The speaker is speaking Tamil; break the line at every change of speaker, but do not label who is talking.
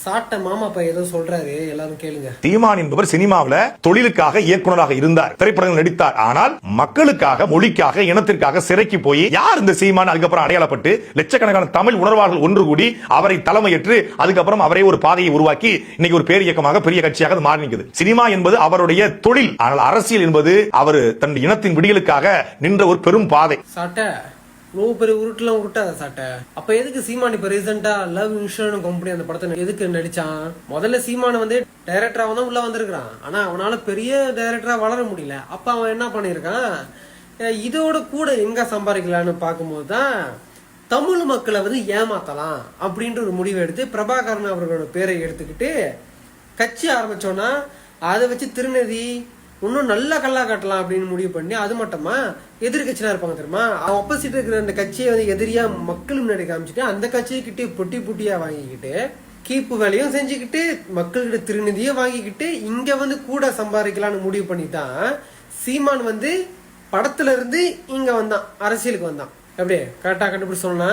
சாட்ட மாமா பையன் ஏதோ சொல்றாரு, எல்லாரும் கேளுங்க.
சீமான் என்பவர் சினிமாவில் தொழிலுக்காக இயக்குனராக இருந்தார், திரைப்படங்கள் நடித்தார். ஆனால் மக்களுக்காக, மொழிக்காக, இனத்திற்காக சிறைக்கு போய் யார் இந்த சீமான் அதுக்கப்புறம் அடையாளப்பட்டு லட்சக்கணக்கான தமிழ் உணர்வாளர்கள் ஒன்று கூடி அவரை தலைமையேற்று அதுக்கப்புறம் அவரே ஒரு பாதையை உருவாக்கி இன்னைக்கு ஒரு பேர் இயக்கமாக பெரிய கட்சியாக மாறி நிற்குது. சினிமா என்பது அவருடைய தொழில், ஆனால் அரசியல் என்பது அவர் தன் இனத்தின் விடியலுக்காக நின்ற ஒரு பெரும் பாதை.
சாட்ட இவ்வளவு பெரிய உருட்டுலாம் உருட்டாத சாட்ட. அப்ப எதுக்கு சீமான் இப்ப ரீசெண்டா லவ் இன்சூரன்ஸ் கம்பெனி அந்த படத்தை எதுக்கு நடிச்சான்? முதல்ல சீமான வந்து டைரக்டரா தான் உள்ள வந்திருக்கான். ஆனா அவனால பெரிய டைரக்டரா வளர முடியல. அப்ப அவன் என்ன பண்ணிருக்கான், இதோட கூட எங்க சம்பாதிக்கலான்னு பார்க்கும்போது தான் தமிழ் மக்களை வந்து ஏமாத்தலாம் அப்படின்ற ஒரு முடிவை எடுத்து பிரபாகரன் அவர்களோட பேரை எடுத்துக்கிட்டு கட்சி ஆரம்பிச்சோன்னா அதை வச்சு திருநெறி இன்னும் நல்ல கல்லா கட்டலாம் அப்படின்னு முடிவு பண்ணி, அது மட்டுமா எதிர்கட்சியா இருப்பாங்க தெரியுமா, ஆப்போசிட் இருக்கிற அந்த கட்சியை வந்து எதிரியா மக்கள் முன்னாடி காமிச்சிட்டு அந்த கட்சியை பொட்டி பொட்டியா வாங்கிக்கிட்டு கீப்பு வேலையும் செஞ்சுக்கிட்டு மக்கள்கிட்ட திருநிதியும் வாங்கிக்கிட்டு இங்க வந்து கூட சம்பாதிக்கலாம்னு முடிவு பண்ணிதான் சீமான் வந்து படத்துல இருந்து இங்க வந்தான், அரசியலுக்கு வந்தான். அப்படியே கரெக்டா கண்டுபிடிச்சு சொன்னா